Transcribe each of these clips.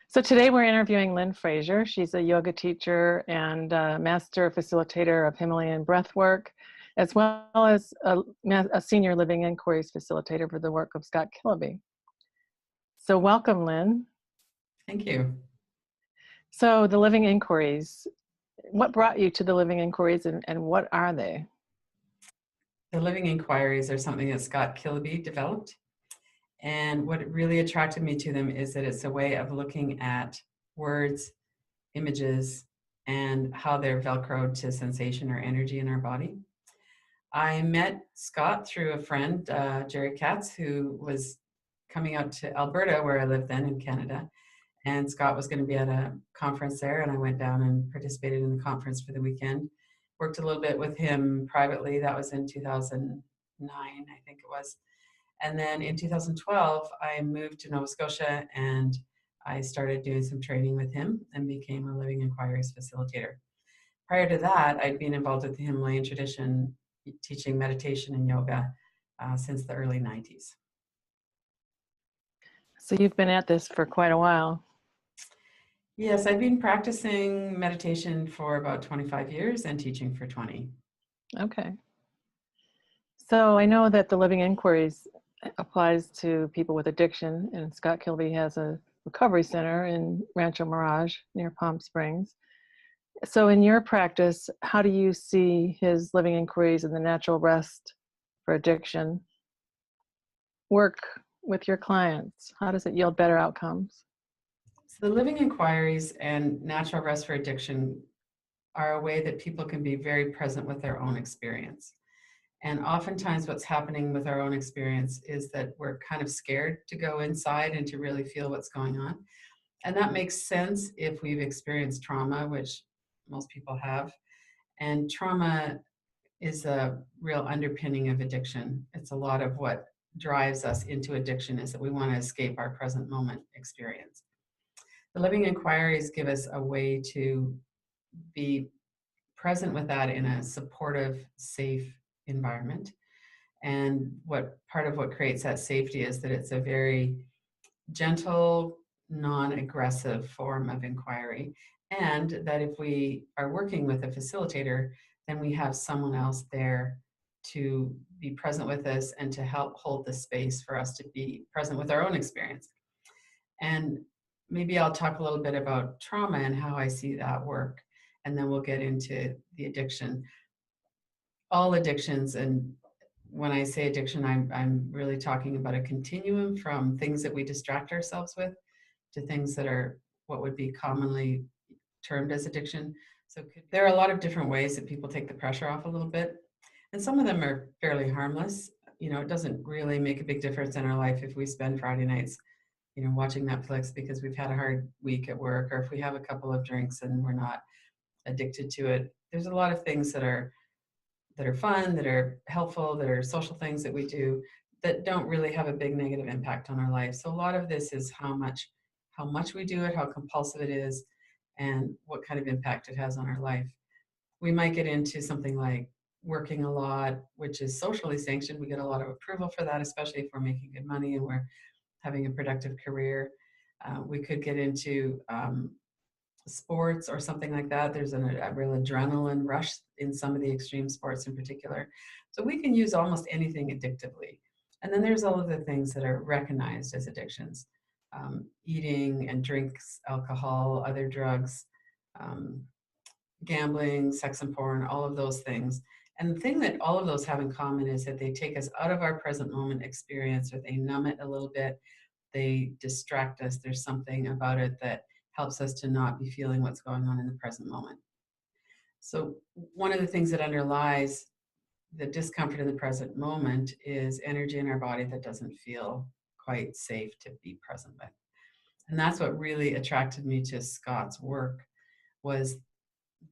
So today we're interviewing Lynn Fraser. She's a yoga teacher and master facilitator of Himalayan breathwork, as well as a senior living inquiries facilitator for the work of Scott Killaby. So welcome, Lynn. Thank you. So the living inquiries, what brought you to the living inquiries and what are they? The living inquiries are something that Scott Killaby developed. And what really attracted me to them is that it's a way of looking at words, images, and how they're Velcroed to sensation or energy in our body. I met Scott through a friend, Jerry Katz, who was coming out to Alberta, where I lived then in Canada. And Scott was going to be at a conference there, and I went down and participated in the conference for the weekend. Worked a little bit with him privately. That was in 2009, I think it was. And then in 2012, I moved to Nova Scotia and I started doing some training with him and became a living inquiries facilitator. Prior to that, I'd been involved with the Himalayan tradition, teaching meditation and yoga since the early 90s. So you've been at this for quite a while. Yes, I've been practicing meditation for about 25 years and teaching for 20. Okay. So I know that the living inquiries applies to people with addiction, and Scott Killaby has a recovery center in Rancho Mirage near Palm Springs. So in your practice, how do you see his living inquiries and the natural rest for addiction work with your clients? How does it yield better outcomes? So the living inquiries and natural rest for addiction are a way that people can be very present with their own experience. And oftentimes what's happening with our own experience is that we're kind of scared to go inside and to really feel what's going on. And that makes sense if we've experienced trauma, which most people have. And trauma is a real underpinning of addiction. It's a lot of what drives us into addiction is that we want to escape our present moment experience. The living inquiries give us a way to be present with that in a supportive, safe environment. And what part of what creates that safety is that it's a very gentle, non-aggressive form of inquiry. And that if we are working with a facilitator, then we have someone else there to be present with us and to help hold the space for us to be present with our own experience. And maybe I'll talk a little bit about trauma and how I see that work, and then we'll get into the addiction. All addictions, and when I say addiction, I'm really talking about a continuum from things that we distract ourselves with to things that are what would be commonly termed as addiction. So there are a lot of different ways that people take the pressure off a little bit, and some of them are fairly harmless. You know, it doesn't really make a big difference in our life if we spend Friday nights, you know, watching Netflix because we've had a hard week at work, or if we have a couple of drinks and we're not addicted to it. There's a lot of things that are fun, that are helpful, that are social things that we do that don't really have a big negative impact on our life. So a lot of this is how much we do it, how compulsive it is, and what kind of impact it has on our life. We might get into something like working a lot, which is socially sanctioned. We get a lot of approval for that, especially if we're making good money and we're having a productive career. We could get into sports or something like that. There's a real adrenaline rush in some of the extreme sports in particular. So we can use almost anything addictively. And then there's all of the things that are recognized as addictions. Eating and drinks, alcohol, other drugs, gambling, sex and porn, all of those things. And the thing that all of those have in common is that they take us out of our present moment experience, or they numb it a little bit. They distract us. There's something about it that helps us to not be feeling what's going on in the present moment. So one of the things that underlies the discomfort in the present moment is energy in our body that doesn't feel quite safe to be present with. And that's what really attracted me to Scott's work, was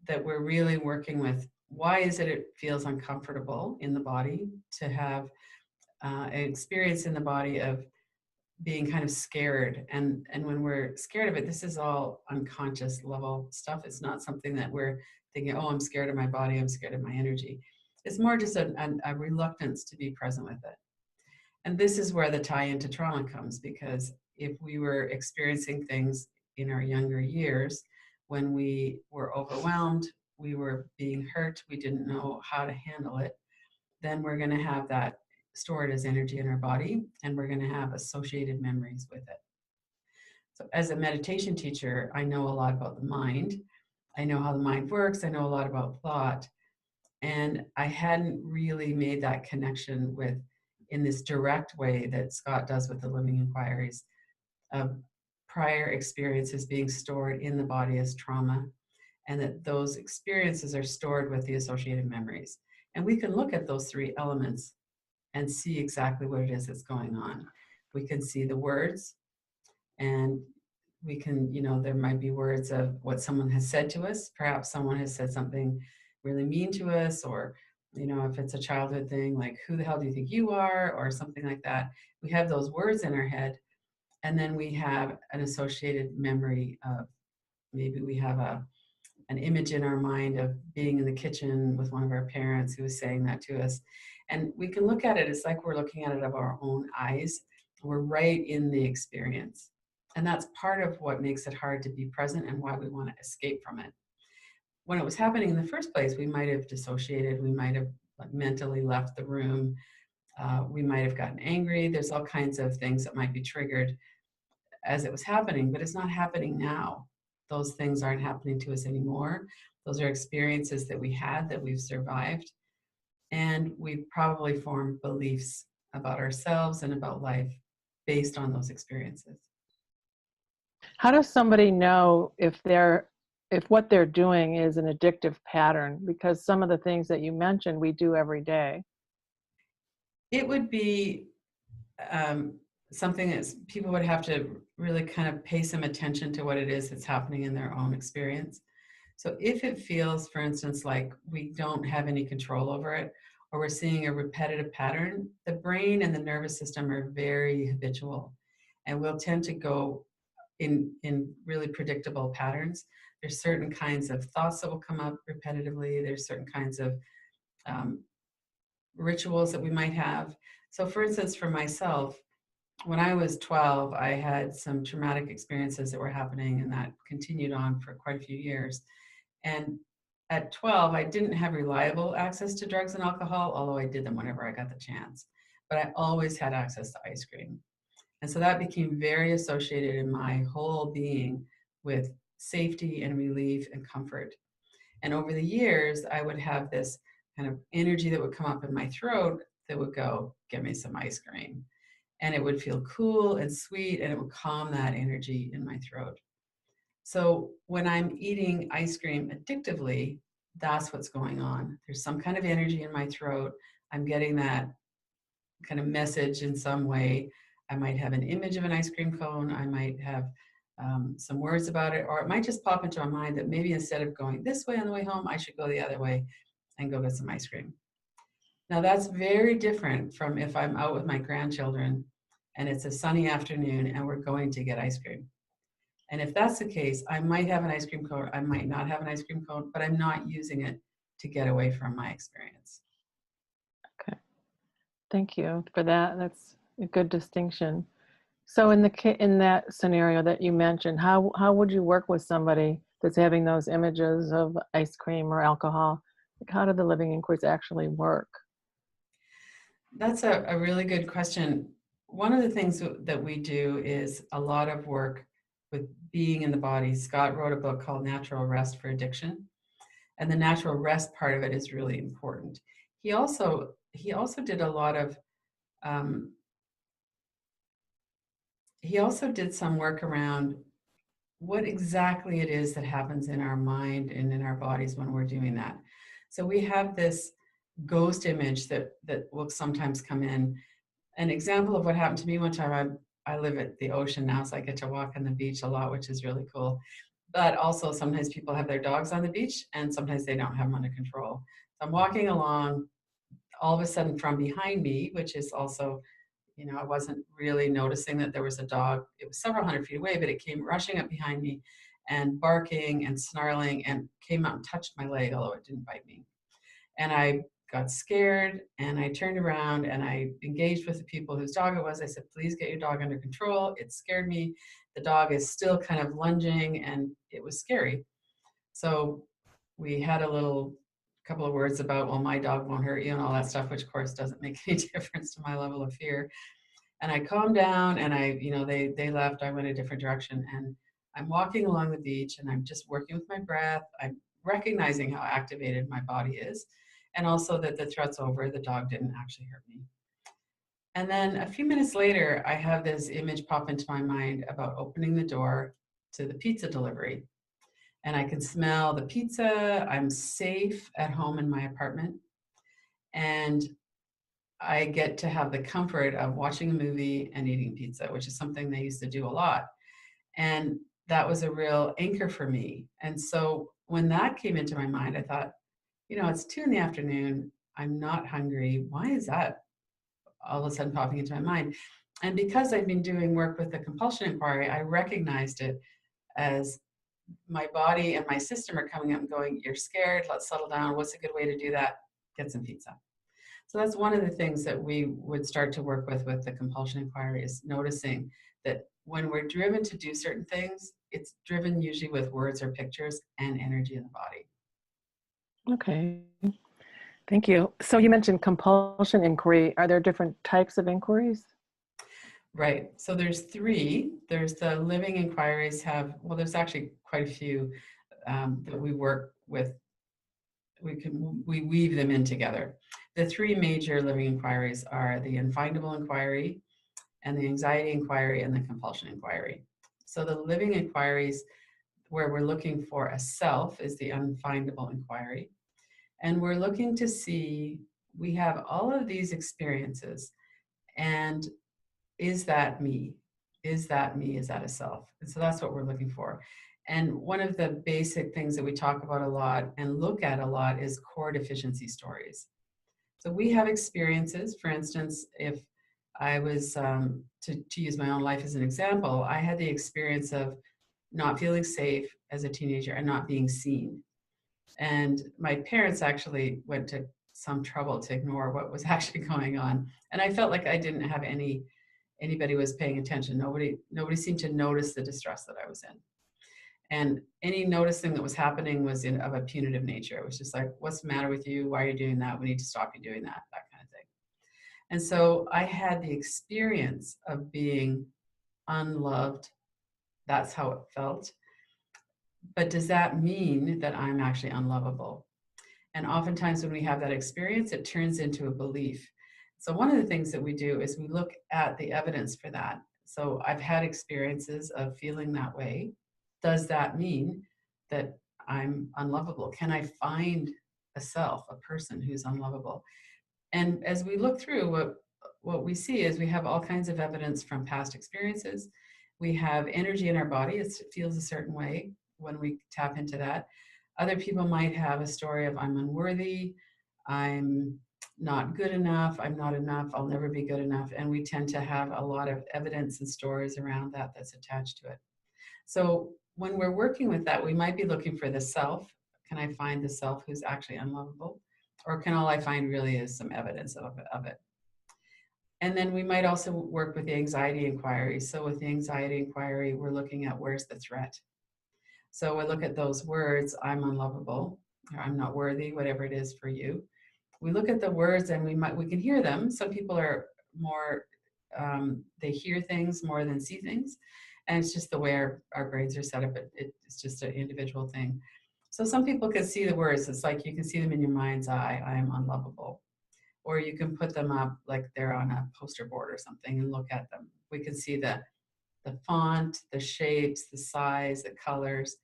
that we're really working with why is it feels uncomfortable in the body to have an experience in the body of being kind of scared. And when we're scared of it, this is all unconscious level stuff. It's not something that we're thinking, oh, I'm scared of my body, I'm scared of my energy. It's more just a reluctance to be present with it. And this is where the tie into trauma comes, because if we were experiencing things in our younger years when we were overwhelmed, we were being hurt, we didn't know how to handle it, then we're going to have that stored as energy in our body, and we're going to have associated memories with it. So as a meditation teacher, I know a lot about the mind. I know how the mind works. I know a lot about thought. And I hadn't really made that connection with, in this direct way that Scott does with the living inquiries, of prior experiences being stored in the body as trauma, and that those experiences are stored with the associated memories. And we can look at those three elements and see exactly what it is that's going on. We can see the words, and we can, there might be words of what someone has said to us. Perhaps someone has said something really mean to us, or, if it's a childhood thing, like, who the hell do you think you are, or something like that. We have those words in our head, and then we have an associated memory of, maybe we have an image in our mind of being in the kitchen with one of our parents who was saying that to us. And we can look at it, it's like we're looking at it of our own eyes. We're right in the experience. And that's part of what makes it hard to be present and why we want to escape from it. When it was happening in the first place, we might have dissociated, we might have mentally left the room, we might have gotten angry. There's all kinds of things that might be triggered as it was happening, but it's not happening now. Those things aren't happening to us anymore. Those are experiences that we had, that we've survived. And we probably formed beliefs about ourselves and about life based on those experiences. How does somebody know if what they're doing is an addictive pattern? Because some of the things that you mentioned, we do every day. It would be something that people would have to really kind of pay some attention to what it is that's happening in their own experience. So if it feels, for instance, like we don't have any control over it, or we're seeing a repetitive pattern, the brain and the nervous system are very habitual, and we'll tend to go in really predictable patterns. There's certain kinds of thoughts that will come up repetitively. There's certain kinds of rituals that we might have. So for instance, for myself, when I was 12, I had some traumatic experiences that were happening, and that continued on for quite a few years. And at 12, I didn't have reliable access to drugs and alcohol, although I did them whenever I got the chance. But I always had access to ice cream. And so that became very associated in my whole being with safety and relief and comfort. And over the years, I would have this kind of energy that would come up in my throat that would go, "Give me some ice cream." And it would feel cool and sweet, and it would calm that energy in my throat. So when I'm eating ice cream addictively, that's what's going on. There's some kind of energy in my throat. I'm getting that kind of message in some way. I might have an image of an ice cream cone. I might have some words about it, or it might just pop into my mind that maybe instead of going this way on the way home, I should go the other way and go get some ice cream. Now that's very different from if I'm out with my grandchildren and it's a sunny afternoon and we're going to get ice cream. And if that's the case, I might have an ice cream cone, I might not have an ice cream cone, but I'm not using it to get away from my experience. Okay. Thank you for that. That's a good distinction. So in that scenario that you mentioned, how would you work with somebody that's having those images of ice cream or alcohol? Like, how do the living inquiries actually work? That's a really good question. One of the things that we do is a lot of work with being in the body. Scott wrote a book called Natural Rest for Addiction, and the natural rest part of it is really important. He also did a lot of he also did some work around what exactly it is that happens in our mind and in our bodies when we're doing that. So we have this ghost image that will sometimes come in. An example of what happened to me one time, I live at the ocean now, so I get to walk on the beach a lot, which is really cool. But also sometimes people have their dogs on the beach and sometimes they don't have them under control. So I'm walking along, all of a sudden from behind me, which is also, I wasn't really noticing that there was a dog. It was several hundred feet away, but it came rushing up behind me and barking and snarling and came out and touched my leg, although it didn't bite me. And I got scared, and I turned around and I engaged with the people whose dog it was. I said, please get your dog under control. It scared me. The dog is still kind of lunging, and it was scary. So we had a little couple of words about, well, my dog won't hurt you and all that stuff, which of course doesn't make any difference to my level of fear. And I calmed down, and they left. I went a different direction, and I'm walking along the beach, and I'm just working with my breath. I'm recognizing how activated my body is, and also that the threat's over. The dog didn't actually hurt me. And then a few minutes later, I have this image pop into my mind about opening the door to the pizza delivery. And I can smell the pizza. I'm safe at home in my apartment. And I get to have the comfort of watching a movie and eating pizza, which is something they used to do a lot. And that was a real anchor for me. And so when that came into my mind, I thought, it's 2 p.m. I'm not hungry. Why is that all of a sudden popping into my mind? And because I've been doing work with the Compulsion Inquiry, I recognized it as my body and my system are coming up and going, you're scared, let's settle down. What's a good way to do that? Get some pizza. So that's one of the things that we would start to work with the Compulsion Inquiry, is noticing that when we're driven to do certain things, it's driven usually with words or pictures and energy in the body. Okay, thank you. So you mentioned compulsion inquiry. Are there different types of inquiries? Right. So there's 3. There's the living inquiries there's actually quite a few that we work with. We weave them in together. The 3 major living inquiries are the Unfindable Inquiry, and the Anxiety Inquiry, and the Compulsion Inquiry. So the living inquiries, where we're looking for a self, is the Unfindable Inquiry. And we're looking to see, we have all of these experiences, and is that me? Is that me? Is that a self? And so that's what we're looking for. And one of the basic things that we talk about a lot and look at a lot is core deficiency stories. So we have experiences. For instance, if I was, to use my own life as an example, I had the experience of not feeling safe as a teenager and not being seen. And my parents actually went to some trouble to ignore what was actually going on. And I felt like I didn't have anybody was paying attention. Nobody seemed to notice the distress that I was in. And any noticing that was happening was of a punitive nature. It was just like, what's the matter with you? Why are you doing that? We need to stop you doing that kind of thing. And so I had the experience of being unloved. That's how it felt. But does that mean that I'm actually unlovable? And oftentimes when we have that experience, it turns into a belief. So one of the things that we do is we look at the evidence for that. So I've had experiences of feeling that way. Does that mean that I'm unlovable? Can I find a self, a person who's unlovable? And as we look through, what we see is we have all kinds of evidence from past experiences. We have energy in our body. It feels a certain way when we tap into that. Other people might have a story of, I'm unworthy, I'm not good enough, I'm not enough, I'll never be good enough. And we tend to have a lot of evidence and stories around that that's attached to it. So when we're working with that, we might be looking for the self. Can I find the self who's actually unlovable? Or can all I find really is some evidence of it? And then we might also work with the anxiety inquiry. So with the anxiety inquiry, we're looking at, where's the threat? So we look at those words, I'm unlovable, or I'm not worthy, whatever it is for you. We look at the words and we can hear them. Some people are more, they hear things more than see things. And it's just the way our brains are set up. It's just an individual thing. So some people can see the words. It's like you can see them in your mind's eye, I am unlovable. Or you can put them up like they're on a poster board or something and look at them. We can see the font, the shapes, the size, the colors.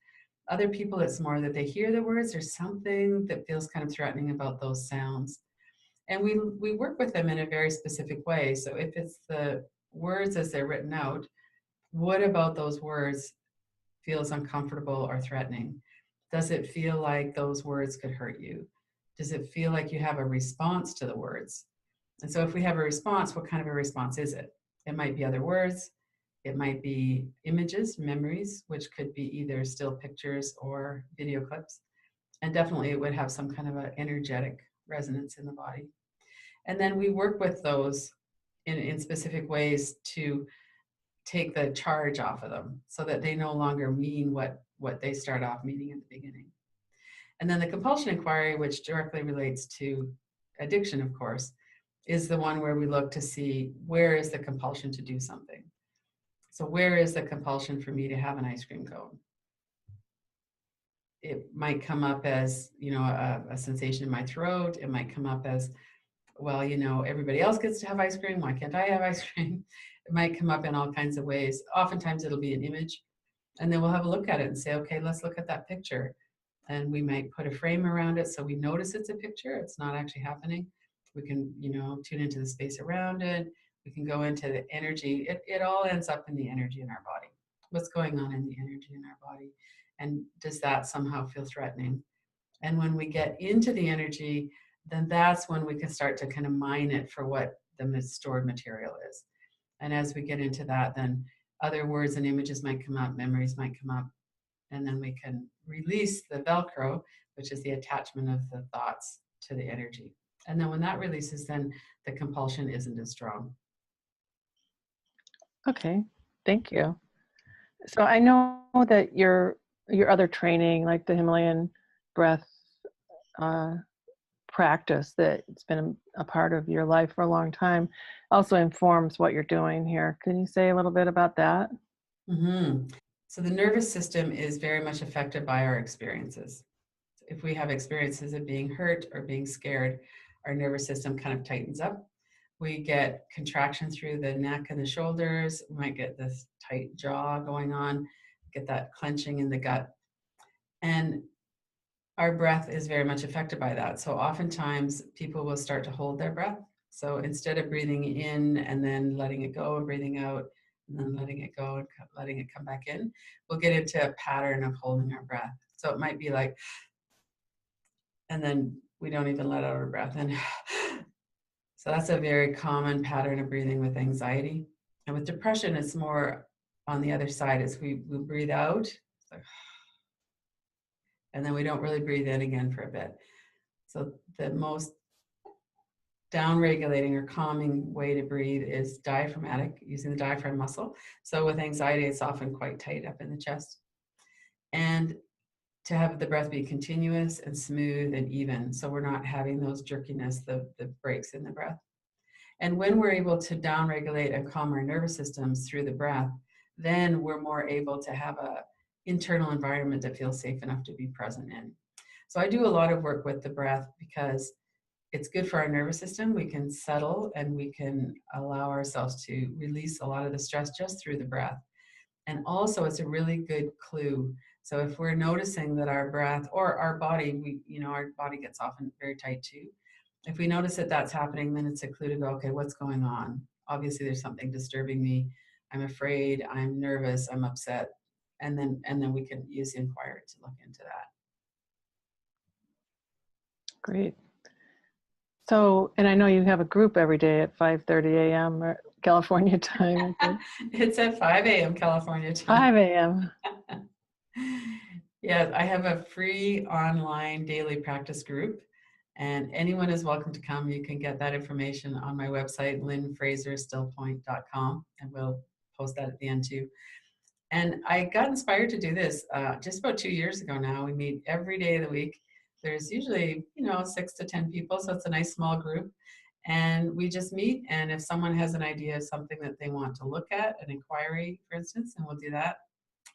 Other people, it's more that they hear the words. There's something that feels kind of threatening about those sounds. And we work with them in a very specific way. So if it's the words as they're written out, what about those words feels uncomfortable or threatening? Does it feel like those words could hurt you? Does it feel like you have a response to the words? And so if we have a response, what kind of a response is it? It might be other words. It might be images, memories, which could be either still pictures or video clips. And definitely it would have some kind of an energetic resonance in the body. And then we work with those in specific ways to take the charge off of them so that they no longer mean what they start off meaning in the beginning. And then the compulsion inquiry, which directly relates to addiction, of course, is the one where we look to see where is the compulsion to do something. So where is the compulsion for me to have an ice cream cone? It might come up as, a sensation in my throat. It might come up as, well, everybody else gets to have ice cream. Why can't I have ice cream? It might come up in all kinds of ways. Oftentimes it'll be an image, and then we'll have a look at it and say, okay, let's look at that picture. And we might put a frame around it so we notice it's a picture. It's not actually happening. We can, tune into the space around it. We can go into the energy. It all ends up in the energy in our body. What's going on in the energy in our body? And does that somehow feel threatening? And when we get into the energy, then that's when we can start to kind of mine it for what the stored material is. And as we get into that, then other words and images might come up, memories might come up, and then we can release the Velcro, which is the attachment of the thoughts to the energy. And then when that releases, then the compulsion isn't as strong. Okay, thank you. So I know that your other training, like the Himalayan breath practice, that it's been a part of your life for a long time, also informs what you're doing here. Can you say a little bit about that? Mm-hmm. So the nervous system is very much affected by our experiences. If we have experiences of being hurt or being scared, our nervous system kind of tightens up. We get contraction through the neck and the shoulders. We might get this tight jaw going on, get that clenching in the gut. And our breath is very much affected by that. So oftentimes people will start to hold their breath. So instead of breathing in and then letting it go and breathing out and then letting it go and letting it come back in, we'll get into a pattern of holding our breath. So it might be like, and then we don't even let out our breath. And so that's a very common pattern of breathing with anxiety. And with depression, it's more on the other side. Is we breathe out, like, and then we don't really breathe in again for a bit. So the most down-regulating or calming way to breathe is diaphragmatic, using the diaphragm muscle. So with anxiety, it's often quite tight up in the chest. And to have the breath be continuous and smooth and even, so we're not having those jerkiness, the breaks in the breath. And when we're able to down-regulate and calm our nervous systems through the breath, then we're more able to have a internal environment that feels safe enough to be present in. So I do a lot of work with the breath because it's good for our nervous system. We can settle and we can allow ourselves to release a lot of the stress just through the breath. And also it's a really good clue. So if we're noticing that our breath or our body, our body gets often very tight too. If we notice that that's happening, then it's a clue to go, okay, what's going on? Obviously there's something disturbing me. I'm afraid, I'm nervous, I'm upset. And then we can use inquiry to look into that. Great. So, and I know you have a group every day at 5:30 a.m. California time. It's at 5 a.m. California time. 5 a.m. Yeah, I have a free online daily practice group, and anyone is welcome to come. You can get that information on my website, lynnfraserstillpoint.com, and we'll post that at the end too. And I got inspired to do this just about 2 years ago now. We meet every day of the week. There's usually, 6 to 10 people, so it's a nice small group. And we just meet, and if someone has an idea of something that they want to look at, an inquiry, for instance, and we'll do that.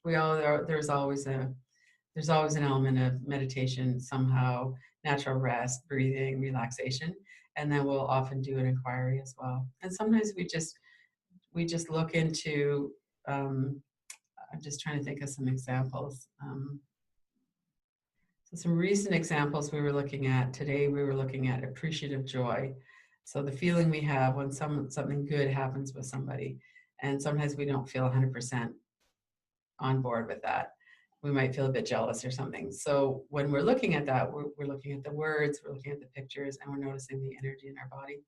There's always an element of meditation somehow, natural rest, breathing, relaxation, and then we'll often do an inquiry as well. And sometimes we just look into. I'm just trying to think of some examples. So some recent examples we were looking at today. We were looking at appreciative joy. So the feeling we have when something good happens with somebody, and sometimes we don't feel 100% on board with that. We might feel a bit jealous or something. So when we're looking at that, we're looking at the words, we're looking at the pictures, and we're noticing the energy in our body.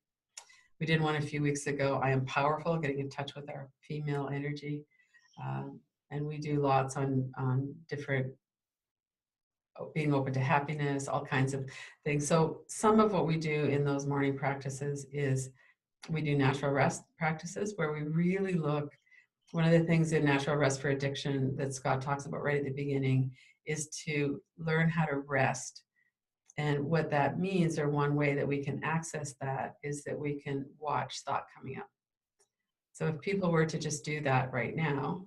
We did one a few weeks ago, I am powerful, getting in touch with our female energy. And we do lots on different being open to happiness, all kinds of things. So some of what we do in those morning practices is we do natural rest practices where we really look. One of the things in natural rest for addiction that Scott talks about right at the beginning is to learn how to rest. And what that means, or one way that we can access that, is that we can watch thought coming up. So if people were to just do that right now,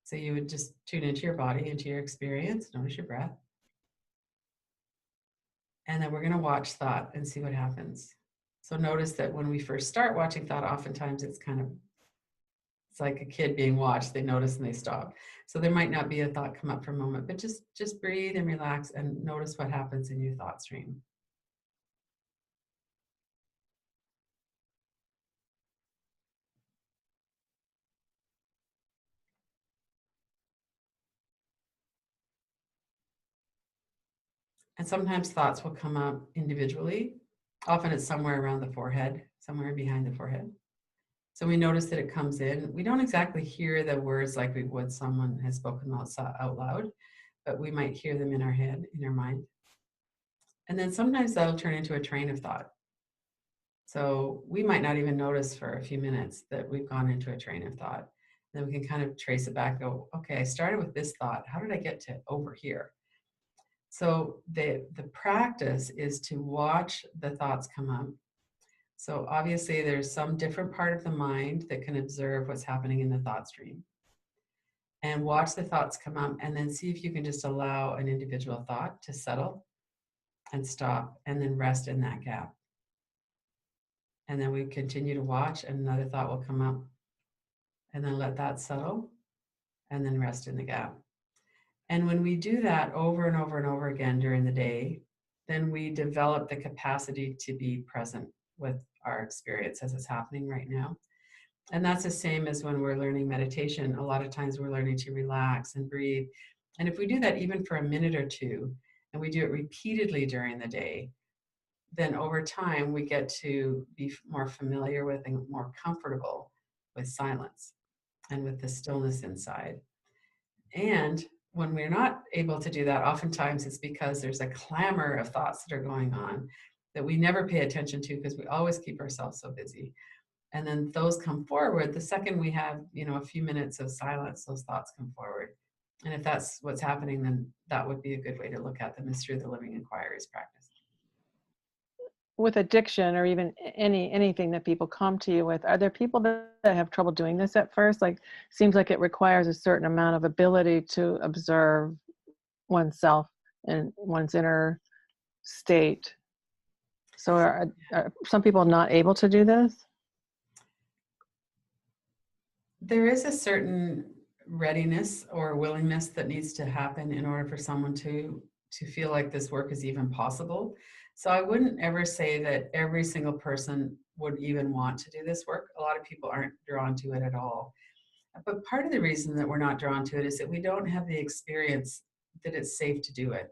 so you would just tune into your body, into your experience, notice your breath. And then we're going to watch thought and see what happens. So notice that when we first start watching thought, oftentimes it's like a kid being watched. They notice and they stop. So there might not be a thought come up for a moment, but just breathe and relax and notice what happens in your thought stream. And sometimes thoughts will come up individually. Often it's somewhere around the forehead, somewhere behind the forehead. So we notice that it comes in. We don't exactly hear the words like we would someone has spoken out loud, but we might hear them in our head, in our mind. And then sometimes that'll turn into a train of thought. So we might not even notice for a few minutes that we've gone into a train of thought. Then we can kind of trace it back, go, okay, I started with this thought. How did I get to over here? So the practice is to watch the thoughts come up. So obviously there's some different part of the mind that can observe what's happening in the thought stream. And watch the thoughts come up and then see if you can just allow an individual thought to settle and stop and then rest in that gap. And then we continue to watch and another thought will come up and then let that settle and then rest in the gap. And when we do that over and over and over again during the day, then we develop the capacity to be present with our experience as it's happening right now. And that's the same as when we're learning meditation. A lot of times we're learning to relax and breathe. And if we do that even for a minute or two, and we do it repeatedly during the day, then over time we get to be more familiar with and more comfortable with silence and with the stillness inside. And when we're not able to do that, oftentimes it's because there's a clamor of thoughts that are going on that we never pay attention to because we always keep ourselves so busy. And then those come forward. The second we have, a few minutes of silence, those thoughts come forward. And if that's what's happening, then that would be a good way to look at them, is through the living inquiries practice. With addiction or even anything that people come to you with, are there people that have trouble doing this at first? Like, seems like it requires a certain amount of ability to observe oneself and one's inner state. So are some people not able to do this? There is a certain readiness or willingness that needs to happen in order for someone to feel like this work is even possible. So I wouldn't ever say that every single person would even want to do this work. A lot of people aren't drawn to it at all. But part of the reason that we're not drawn to it is that we don't have the experience that it's safe to do it.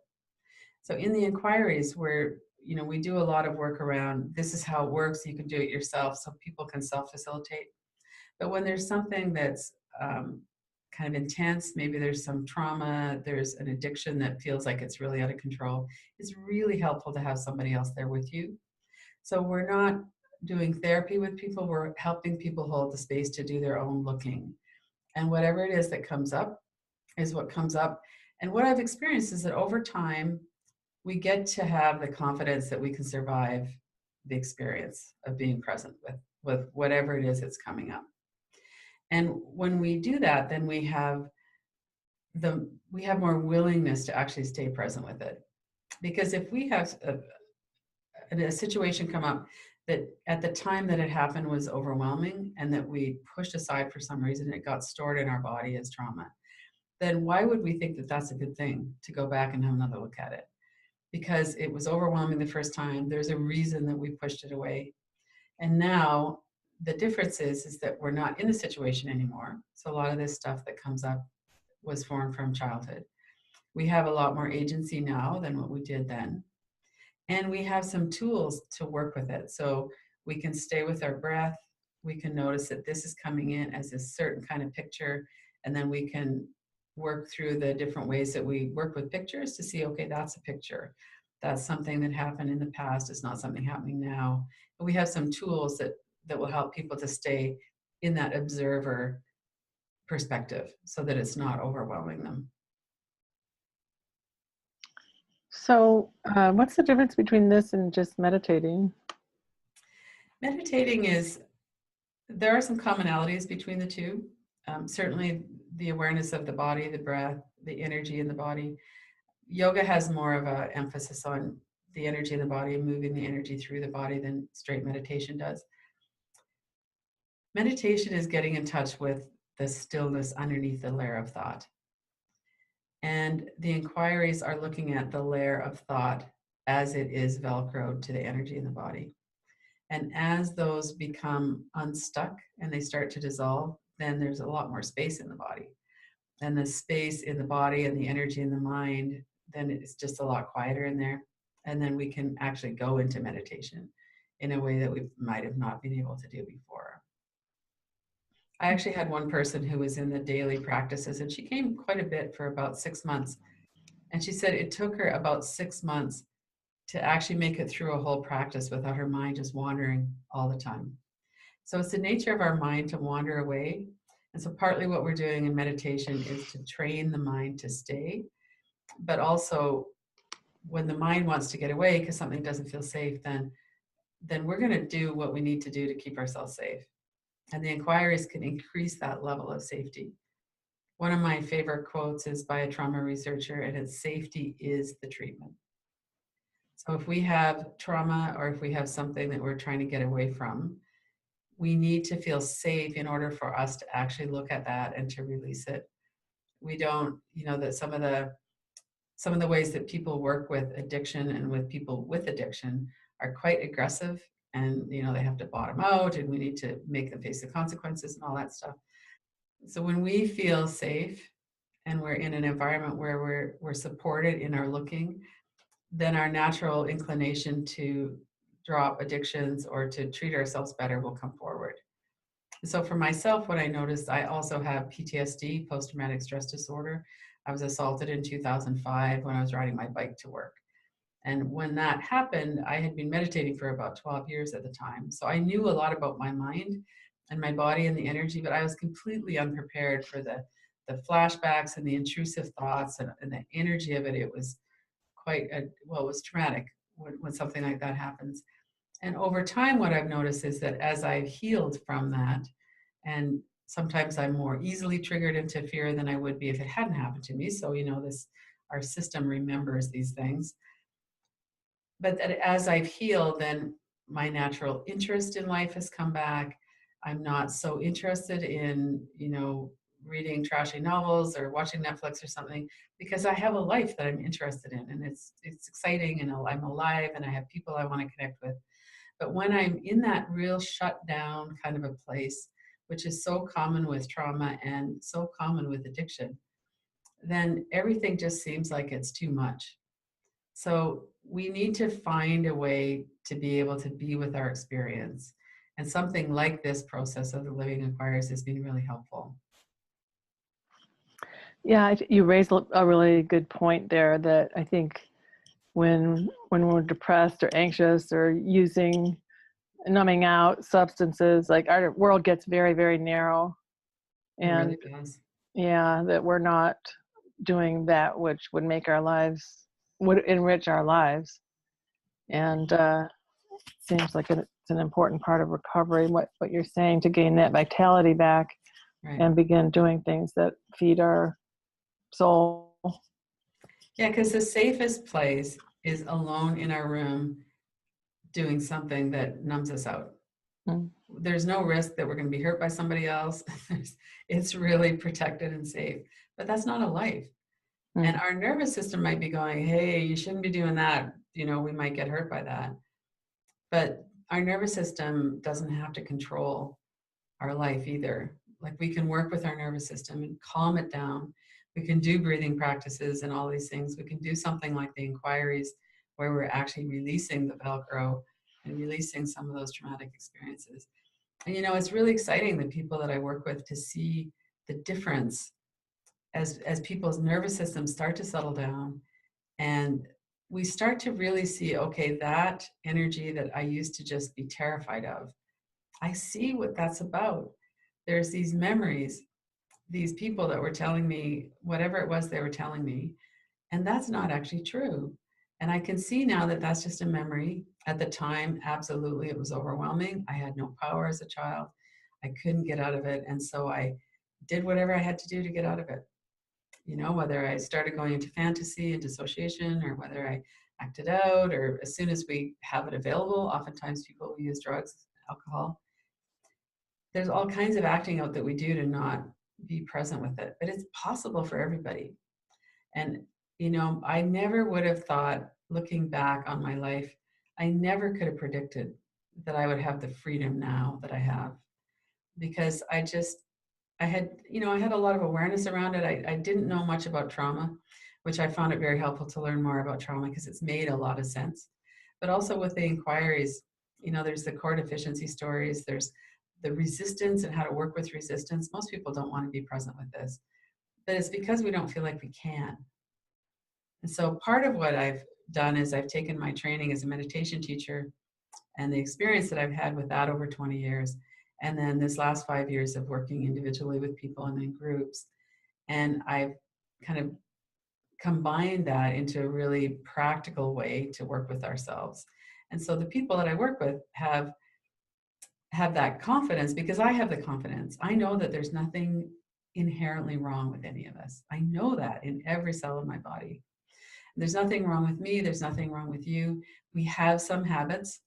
So in the inquiries where, we do a lot of work around, this is how it works, you can do it yourself, so people can self-facilitate. But when there's something that's kind of intense, maybe there's some trauma, there's an addiction that feels like it's really out of control, it's really helpful to have somebody else there with you. So we're not doing therapy with people, we're helping people hold the space to do their own looking. And whatever it is that comes up is what comes up. And what I've experienced is that over time, we get to have the confidence that we can survive the experience of being present with whatever it is that's coming up. And when we do that, then we have more willingness to actually stay present with it. Because if we have a situation come up that at the time that it happened was overwhelming and that we pushed aside for some reason, it got stored in our body as trauma, then why would we think that that's a good thing to go back and have another look at it? Because it was overwhelming the first time. There's a reason that we pushed it away. And now the difference is that we're not in the situation anymore. So a lot of this stuff that comes up was formed from childhood. We have a lot more agency now than what we did then. And we have some tools to work with it. So we can stay with our breath. We can notice that this is coming in as a certain kind of picture. And then we can work through the different ways that we work with pictures to see, okay, that's a picture. That's something that happened in the past. It's not something happening now. And we have some tools that will help people to stay in that observer perspective so that it's not overwhelming them. So what's the difference between this and just meditating? Meditating there are some commonalities between the two. Certainly the awareness of the body, the breath, the energy in the body. Yoga has more of an emphasis on the energy in the body and moving the energy through the body than straight meditation does. Meditation is getting in touch with the stillness underneath the layer of thought. And the inquiries are looking at the layer of thought as it is Velcroed to the energy in the body. And as those become unstuck and they start to dissolve, then there's a lot more space in the body. And the space in the body and the energy in the mind, then it's just a lot quieter in there. And then we can actually go into meditation in a way that we might have not been able to do before. I actually had one person who was in the daily practices, and she came quite a bit for about 6 months. And she said it took her about 6 months to actually make it through a whole practice without her mind just wandering all the time. So it's the nature of our mind to wander away. And so partly what we're doing in meditation is to train the mind to stay, but also when the mind wants to get away because something doesn't feel safe, then we're going to do what we need to do to keep ourselves safe. And the inquiries can increase that level of safety. One of my favorite quotes is by a trauma researcher, and it's safety is the treatment. So if we have trauma or if we have something that we're trying to get away from, we need to feel safe in order for us to actually look at that and to release it. We don't, that some of the ways that people work with addiction and with people with addiction are quite aggressive, and they have to bottom out and we need to make them face the consequences and all that stuff. So when we feel safe and we're in an environment where we're supported in our looking, then our natural inclination to drop addictions or to treat ourselves better will come forward. So for myself, what I noticed, I also have PTSD, post-traumatic stress disorder. I was assaulted in 2005 when I was riding my bike to work. And when that happened, I had been meditating for about 12 years at the time. So I knew a lot about my mind and my body and the energy, but I was completely unprepared for the flashbacks and the intrusive thoughts and the energy of it. It was it was traumatic when something like that happens. And over time, what I've noticed is that as I've healed from that, and sometimes I'm more easily triggered into fear than I would be if it hadn't happened to me. So, our system remembers these things. But that as I've healed, then my natural interest in life has come back. I'm not so interested in, reading trashy novels or watching Netflix or something, because I have a life that I'm interested in, and it's exciting, and I'm alive, and I have people I want to connect with. But when I'm in that real shut down kind of a place, which is so common with trauma and so common with addiction, then everything just seems like it's too much. So we need to find a way to be able to be with our experience. And something like this process of the living inquiries has been really helpful. Yeah, you raised a really good point there, that I think when we're depressed or anxious or using numbing out substances, like our world gets very, very narrow. And It really does. yeah, that we're not doing that which would make our lives, would enrich our lives. And seems like it's an important part of recovery, what you're saying, to gain that vitality back. Right. And begin doing things that feed our soul. Yeah, because the safest place is alone in our room doing something that numbs us out. Mm. There's no risk that we're going to be hurt by somebody else. It's really protected and safe. But that's not a life. Mm. And our nervous system might be going, hey, you shouldn't be doing that. We might get hurt by that. But our nervous system doesn't have to control our life either. Like, we can work with our nervous system and calm it down. We can do breathing practices and all these things. We can do something like the inquiries where we're actually releasing the Velcro and releasing some of those traumatic experiences. And it's really exciting, the people that I work with, to see the difference as people's nervous systems start to settle down, and we start to really see, okay, that energy that I used to just be terrified of, I see what that's about. There's these memories, these people that were telling me whatever it was they were telling me, and that's not actually true. And I can see now that that's just a memory. At the time, absolutely, it was overwhelming. I had no power as a child. I couldn't get out of it. And so I did whatever I had to do to get out of it. You know, whether I started going into fantasy and dissociation, or whether I acted out, or as soon as we have it available, oftentimes people use drugs, alcohol. There's all kinds of acting out that we do to not be present with it, but it's possible for everybody. And, you know, I never would have thought, looking back on my life, I never could have predicted that I would have the freedom now that I have, because I had, you know, I had a lot of awareness around it. I didn't know much about trauma, which I found it very helpful to learn more about trauma because it's made a lot of sense. But also with the inquiries, you know, there's the core deficiency stories, there's the resistance and how to work with resistance. Most people don't want to be present with this, but it's because we don't feel like we can. And so part of what I've done is I've taken my training as a meditation teacher and the experience that I've had with that over 20 years. And then this last 5 years of working individually with people and in groups. And I've kind of combined that into a really practical way to work with ourselves. And so the people that I work with have that confidence because I have the confidence. I know that there's nothing inherently wrong with any of us. I know that in every cell of my body. There's nothing wrong with me. There's nothing wrong with you. We have some habits.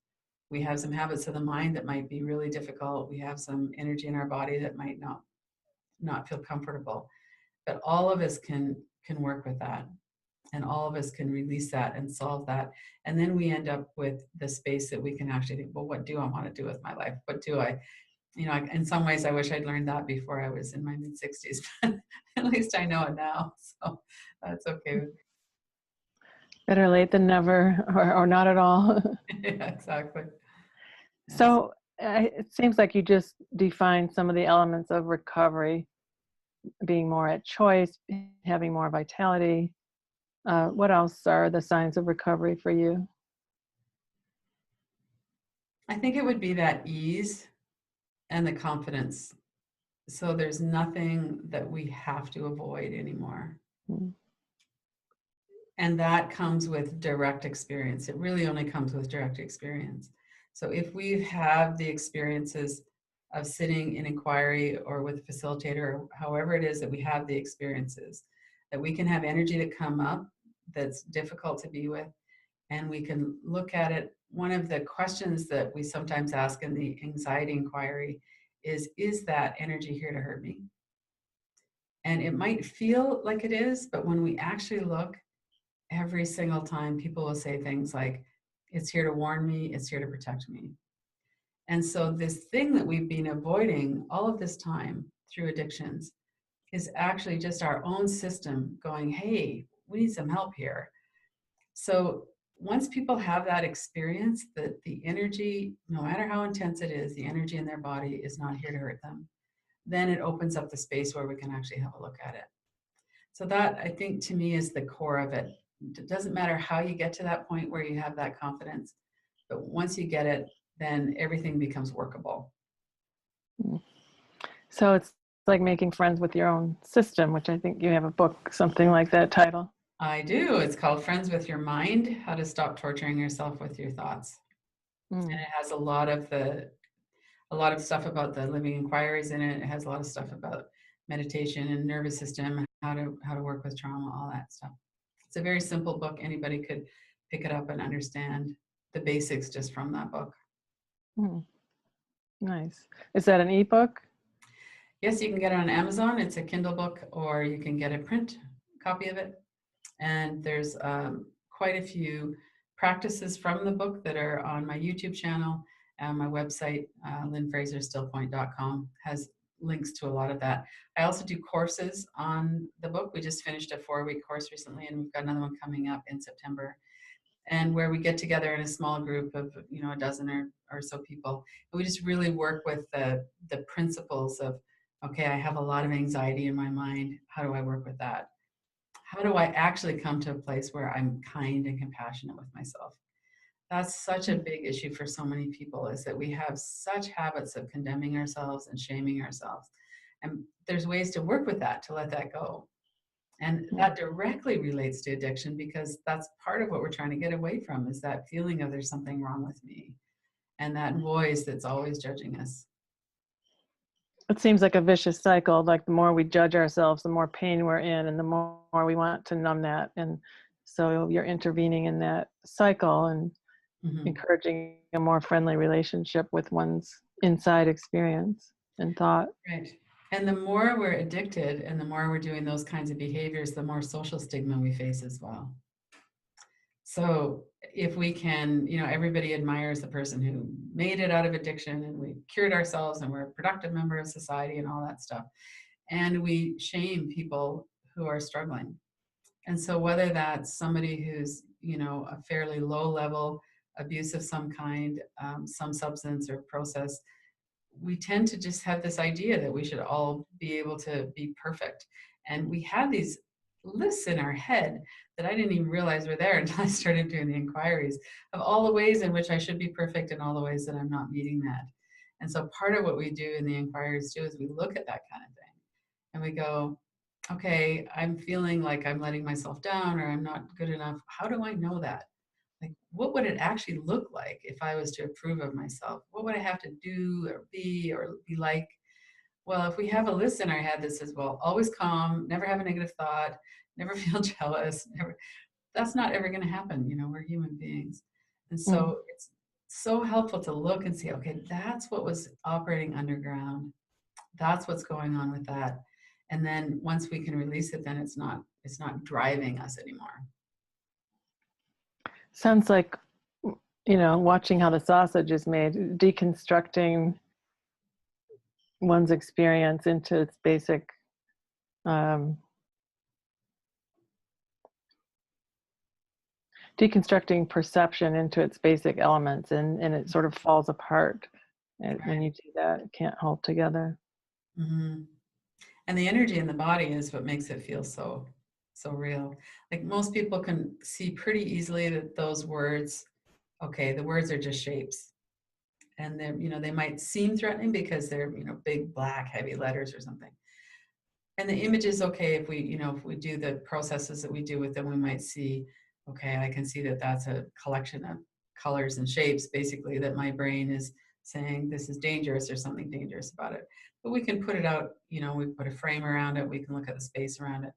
We have some habits of the mind that might be really difficult. We have some energy in our body that might not feel comfortable. But all of us can work with that. And all of us can release that and solve that. And then we end up with the space that we can actually think, well, what do I want to do with my life? What do I, you know, in some ways, I wish I'd learned that before I was in my mid 60s, but at least I know it now. So that's okay. Better late than never, or not at all. Yeah, exactly. Yes. So it seems like you just defined some of the elements of recovery, being more at choice, having more vitality. What else are the signs of recovery for you? I think it would be that ease and the confidence. So there's nothing that we have to avoid anymore. Mm. And that comes with direct experience. It really only comes with direct experience. So if we have the experiences of sitting in inquiry or with a facilitator, or however it is that we have the experiences, that we can have energy to come up that's difficult to be with, and we can look at it. One of the questions that we sometimes ask in the anxiety inquiry is that energy here to hurt me? And it might feel like it is, but when we actually look, every single time people will say things like, it's here to warn me, it's here to protect me. And so this thing that we've been avoiding all of this time through addictions is actually just our own system going, hey, we need some help here. So once people have that experience that the energy, no matter how intense it is, the energy in their body is not here to hurt them, then it opens up the space where we can actually have a look at it. So that, I think, to me is the core of it. It doesn't matter how you get to that point where you have that confidence, but once you get it, then everything becomes workable. So it's like making friends with your own system, which I think you have a book, something like that title. I do. It's called Friends with Your Mind, How to Stop Torturing Yourself with Your Thoughts. And it has a lot of stuff about the living inquiries in it. It has a lot of stuff about meditation and nervous system, how to work with trauma, all that stuff. It's a very simple book. Anybody could pick it up and understand the basics just from that book. Nice. Is that an ebook? Yes, you can get it on Amazon. It's a Kindle book, or you can get a print copy of it. And there's quite a few practices from the book that are on my YouTube channel and my website, lynnfraserstillpoint.com, has links to a lot of that. I also do courses on the book. We just finished a 4-week course recently, and we've got another one coming up in September, and where we get together in a small group of, a dozen or so people. And we just really work with the principles of Okay, I have a lot of anxiety in my mind. How do I work with that? How do I actually come to a place where I'm kind and compassionate with myself? That's such a big issue for so many people, is that we have such habits of condemning ourselves and shaming ourselves. And there's ways to work with that, to let that go. And that directly relates to addiction, because that's part of what we're trying to get away from, is that feeling of there's something wrong with me, and that voice that's always judging us. It seems like a vicious cycle. Like the more we judge ourselves, the more pain we're in, and the more we want to numb that. And so you're intervening in that cycle and Mhm. encouraging a more friendly relationship with one's inside experience and thought. Right. And the more we're addicted and the more we're doing those kinds of behaviors, the more social stigma we face as well. So if we can, everybody admires the person who made it out of addiction, and we cured ourselves and we're a productive member of society and all that stuff. And we shame people who are struggling. And so whether that's somebody who's, a fairly low level abuse of some kind, some substance or process, we tend to just have this idea that we should all be able to be perfect. And we have these lists in our head that I didn't even realize were there until I started doing the inquiries, of all the ways in which I should be perfect and all the ways that I'm not meeting that. And so part of what we do in the inquiries too is we look at that kind of thing and we go, okay, I'm feeling like I'm letting myself down or I'm not good enough. How do I know that? Like, what would it actually look like if I was to approve of myself? What would I have to do or be like? Well, if we have a list in our head that says, well, always calm, never have a negative thought, never feel jealous, never, that's not ever going to happen. We're human beings. And Mm. so it's so helpful to look and see, okay, that's what was operating underground. That's what's going on with that. And then once we can release it, then it's not driving us anymore. Sounds like, watching how the sausage is made, deconstructing one's experience into its basic, um, deconstructing perception into its basic elements, and it sort of falls apart. And when Right. you do that, it can't hold together. Hmm. And the energy in the body is what makes it feel so real. Like most people can see pretty easily that those words, okay, the words are just shapes. And they might seem threatening because they're, big black heavy letters or something. And the image is okay if we do the processes that we do with them, we might see, okay, I can see that that's a collection of colors and shapes, basically, that my brain is saying this is dangerous, there's something dangerous about it. But we can put it out, we put a frame around it, we can look at the space around it.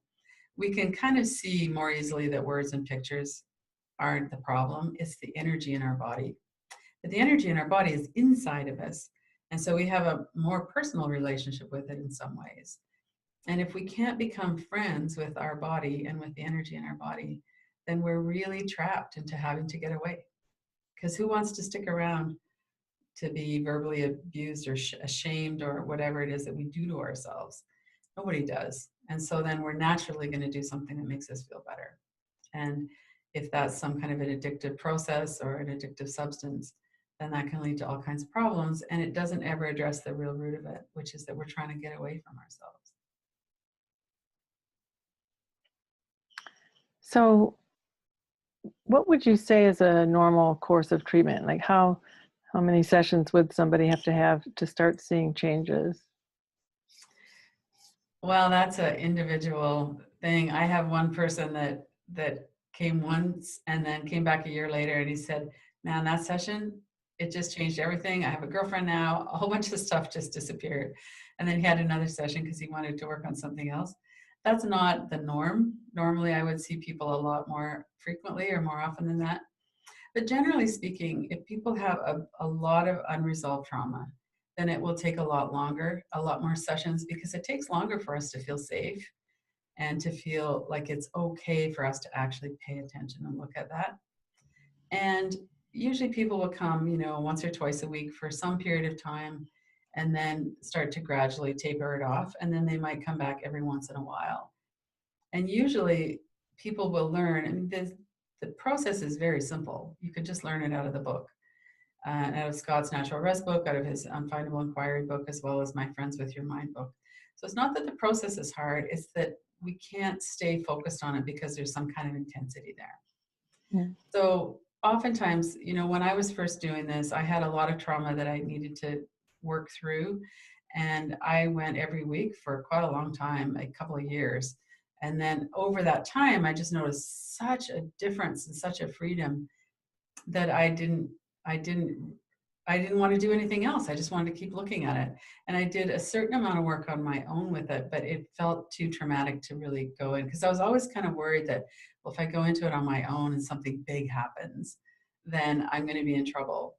We can kind of see more easily that words and pictures aren't the problem, it's the energy in our body. But the energy in our body is inside of us. And so we have a more personal relationship with it in some ways. And if we can't become friends with our body and with the energy in our body, then we're really trapped into having to get away. Because who wants to stick around to be verbally abused or ashamed or whatever it is that we do to ourselves? Nobody does. And so then we're naturally going to do something that makes us feel better. And if that's some kind of an addictive process or an addictive substance, then that can lead to all kinds of problems. And it doesn't ever address the real root of it, which is that we're trying to get away from ourselves. So what would you say is a normal course of treatment? Like how many sessions would somebody have to start seeing changes? Well, that's an individual thing. I have one person that came once and then came back a year later, and he said, "Man, that session, it just changed everything. I have a girlfriend now. A whole bunch of stuff just disappeared." And then he had another session because he wanted to work on something else. That's not the norm. Normally, I would see people a lot more frequently or more often than that. But generally speaking, if people have a lot of unresolved trauma, then it will take a lot longer, a lot more sessions, because it takes longer for us to feel safe and to feel like it's okay for us to actually pay attention and look at that. And usually people will come, once or twice a week for some period of time and then start to gradually taper it off. And then they might come back every once in a while. And usually people will learn, the process is very simple. You could just learn it out of the book, out of Scott's Natural Rest book, out of his Unfindable Inquiry book, as well as my Friends with Your Mind book. So it's not that the process is hard, it's that we can't stay focused on it because there's some kind of intensity there. Yeah. So oftentimes, when I was first doing this, I had a lot of trauma that I needed to work through. And I went every week for quite a long time, a couple of years. And then over that time, I just noticed such a difference and such a freedom that I didn't want to do anything else. I just wanted to keep looking at it. And I did a certain amount of work on my own with it, but it felt too traumatic to really go in, because I was always kind of worried that, well, if I go into it on my own and something big happens, then I'm going to be in trouble.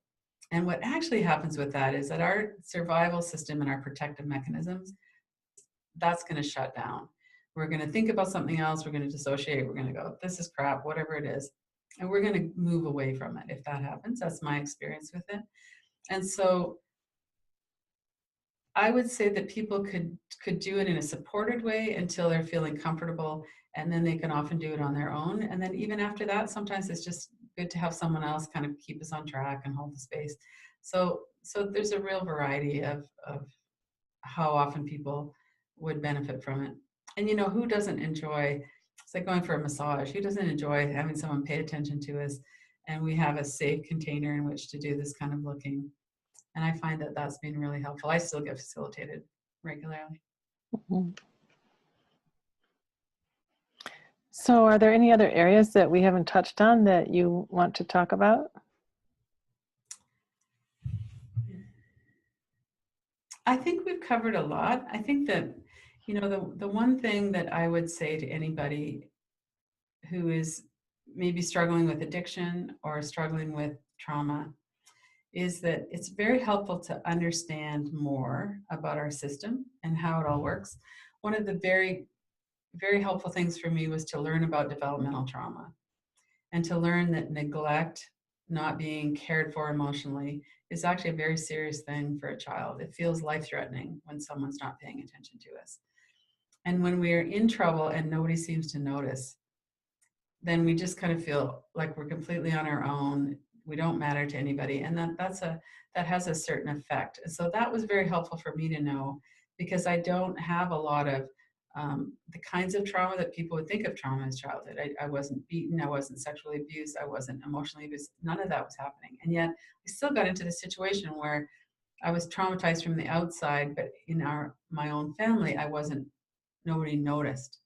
And what actually happens with that is that our survival system and our protective mechanisms, that's going to shut down. We're going to think about something else. We're going to dissociate. We're going to go, this is crap, whatever it is. And we're going to move away from it if that happens. That's my experience with it. And so I would say that people could do it in a supported way until they're feeling comfortable, and then they can often do it on their own. And then even after that, sometimes it's just good to have someone else kind of keep us on track and hold the space. So there's a real variety of how often people would benefit from it. And who doesn't enjoy, it's like going for a massage. Who doesn't enjoy having someone pay attention to us, and we have a safe container in which to do this kind of looking. And I find that that's been really helpful. I still get facilitated regularly. Mm-hmm. So are there any other areas that we haven't touched on that you want to talk about? I think we've covered a lot. I think that, the one thing that I would say to anybody who is maybe struggling with addiction or struggling with trauma is that it's very helpful to understand more about our system and how it all works. One of the very, very helpful things for me was to learn about developmental trauma and to learn that neglect, not being cared for emotionally, is actually a very serious thing for a child. It feels life-threatening when someone's not paying attention to us. And when we're in trouble and nobody seems to notice, then we just kind of feel like we're completely on our own. We don't matter to anybody. And that has a certain effect. And so that was very helpful for me to know, because I don't have a lot of the kinds of trauma that people would think of trauma as childhood. I wasn't beaten, I wasn't sexually abused, I wasn't emotionally abused. None of that was happening. And yet I still got into the situation where I was traumatized from the outside, but in my own family, nobody noticed.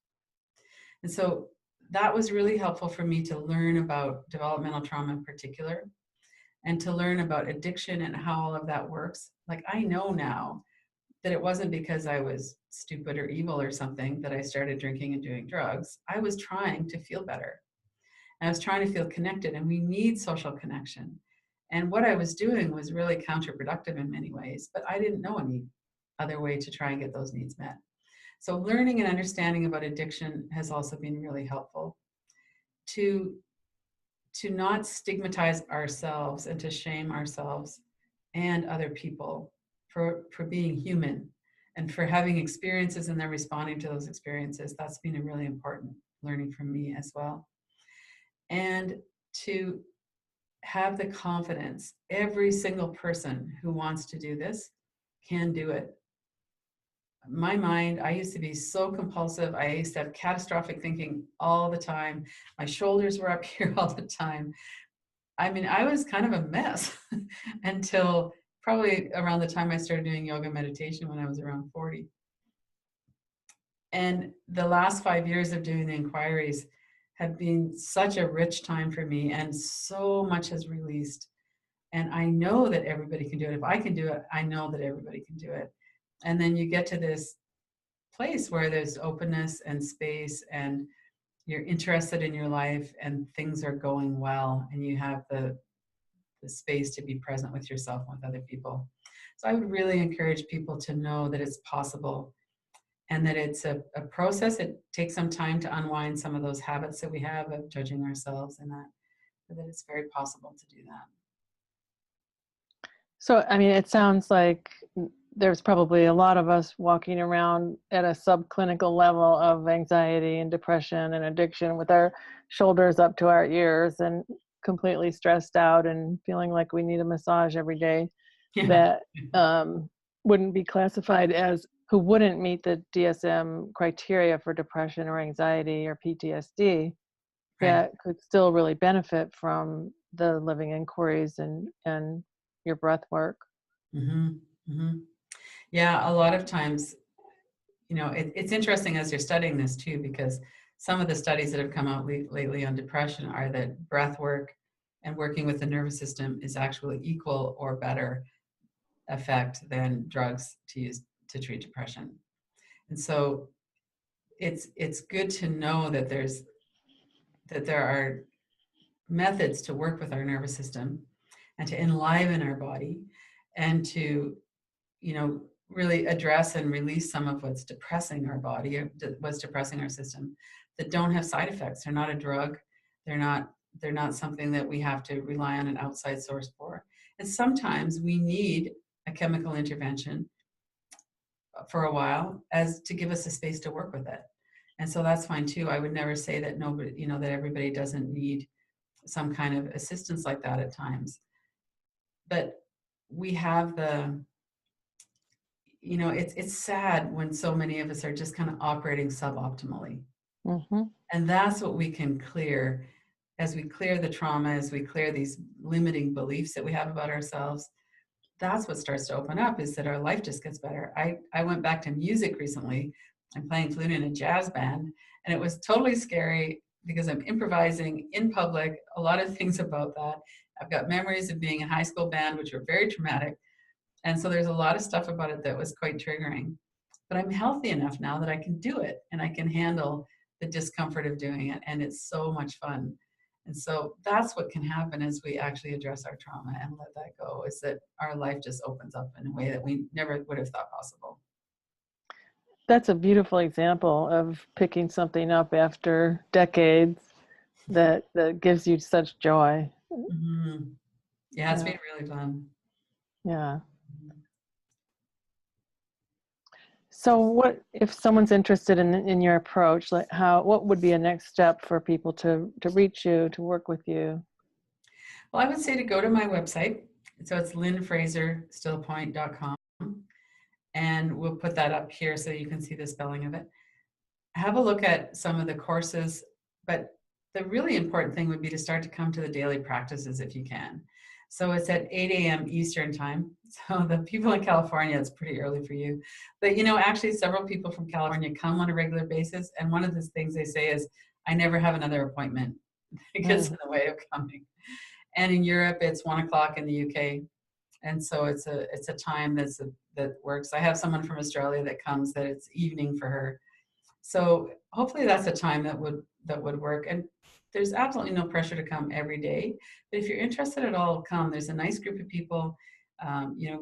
And so that was really helpful for me to learn about developmental trauma in particular, and to learn about addiction and how all of that works. Like, I know now that it wasn't because I was stupid or evil or something that I started drinking and doing drugs. I was trying to feel better. And I was trying to feel connected, and we need social connection. And what I was doing was really counterproductive in many ways, but I didn't know any other way to try and get those needs met. So learning and understanding about addiction has also been really helpful to not stigmatize ourselves and to shame ourselves and other people for being human and for having experiences and then responding to those experiences. That's been a really important learning for me as well. And to have the confidence, every single person who wants to do this can do it. My mind, I used to be so compulsive. I used to have catastrophic thinking all the time. My shoulders were up here all the time. I mean, I was kind of a mess until probably around the time I started doing yoga meditation when I was around 40. And the last 5 years of doing the inquiries have been such a rich time for me, and so much has released. And I know that everybody can do it. If I can do it, I know that everybody can do it. And then you get to this place where there's openness and space, and you're interested in your life, and things are going well, and you have the space to be present with yourself and with other people. So I would really encourage people to know that it's possible, and that it's a process. It takes some time to unwind some of those habits that we have of judging ourselves, and that it's very possible to do that. So, I mean, it sounds like there's probably a lot of us walking around at a subclinical level of anxiety and depression and addiction with our shoulders up to our ears and completely stressed out and feeling like we need a massage every day. Yeah. That wouldn't be classified as who wouldn't meet the DSM criteria for depression or anxiety or PTSD Right. that could still really benefit from the living inquiries and your breath work. Mm-hmm. Mm-hmm. Yeah, a lot of times, it's interesting as you're studying this too, because some of the studies that have come out lately on depression are that breath work and working with the nervous system is actually equal or better effect than drugs to use to treat depression. And so it's good to know that there are methods to work with our nervous system and to enliven our body and to, really address and release some of what's depressing our body, or what's depressing our system, that don't have side effects. They're not a drug. They're not something that we have to rely on an outside source for. And sometimes we need a chemical intervention for a while as to give us a space to work with it. And so that's fine too. I would never say that nobody, that everybody doesn't need some kind of assistance like that at times. But we have it's sad when so many of us are just kind of operating suboptimally. Mm-hmm. And that's what we can clear as we clear the trauma, as we clear these limiting beliefs that we have about ourselves. That's what starts to open up, is that our life just gets better. I went back to music recently. I'm playing flute in a jazz band, and it was totally scary because I'm improvising in public, a lot of things about that. I've got memories of being in high school band, which were very traumatic. And so there's a lot of stuff about it that was quite triggering. But I'm healthy enough now that I can do it and I can handle the discomfort of doing it. And it's so much fun. And so that's what can happen as we actually address our trauma and let that go, is that our life just opens up in a way that we never would have thought possible. That's a beautiful example of picking something up after decades that gives you such joy. Mm-hmm. Yeah, it's Yeah. been really fun. Yeah. So what if someone's interested in your approach, like what would be a next step for people to reach you, to work with you? Well, I would say to go to my website. So it's lynnfraserstillpoint.com. And we'll put that up here so you can see the spelling of it. Have a look at some of the courses, but the really important thing would be to start to come to the daily practices if you can. So it's at 8 a.m. Eastern time. So the people in California, it's pretty early for you. But actually several people from California come on a regular basis. And one of the things they say is, I never have another appointment that gets in the way of coming. And in Europe, it's 1:00 in the UK. And so it's a time that works. I have someone from Australia that comes that it's evening for her. So hopefully that's a time that would work. And there's absolutely no pressure to come every day. But if you're interested at all, come. There's a nice group of people.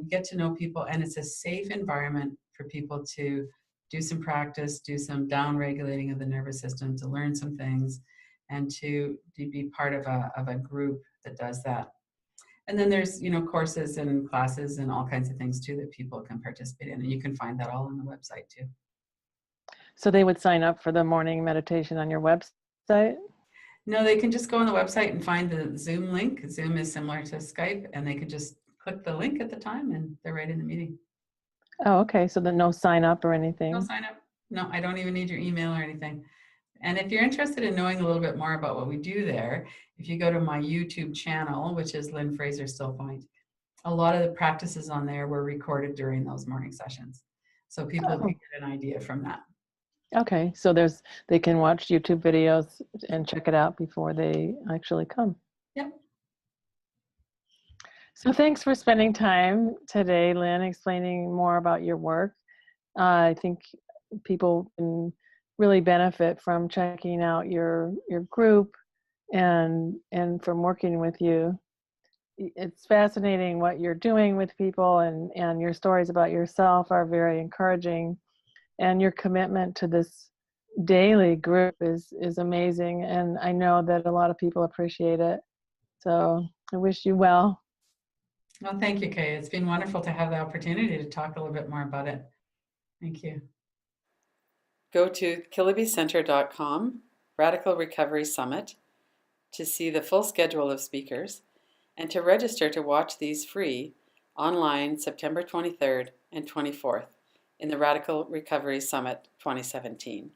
Get to know people, and it's a safe environment for people to do some practice, do some down regulating of the nervous system, to learn some things, and to be part of a group that does that. And then there's courses and classes and all kinds of things too that people can participate in, and you can find that all on the website too. So they would sign up for the morning meditation on your website? No, they can just go on the website and find the Zoom link. Zoom is similar to Skype, and they can just click the link at the time and they're right in the meeting. Oh, okay. So then no sign up or No anything? sign up. No, I don't even need your email or anything. And if you're interested in knowing a little bit more about what we do there, if you go to my YouTube channel, which is Lynn Fraser Stillpoint, a lot of the practices on there were recorded during those morning sessions. So people can Oh, get an idea from that. okay. So they can watch YouTube videos and check it out before they actually come. Yep. So thanks for spending time today, Lynn, explaining more about your work. I think people can really benefit from checking out your group and from working with you. It's fascinating what you're doing with people, and your stories about yourself are very encouraging, and your commitment to this daily group is amazing, and I know that a lot of people appreciate it. So I wish you well. Well, thank you, Kay. It's been wonderful to have the opportunity to talk a little bit more about it. Thank you. Go to KillibyCenter.com, Radical Recovery Summit, to see the full schedule of speakers and to register to watch these free online September 23rd and 24th in the Radical Recovery Summit 2017.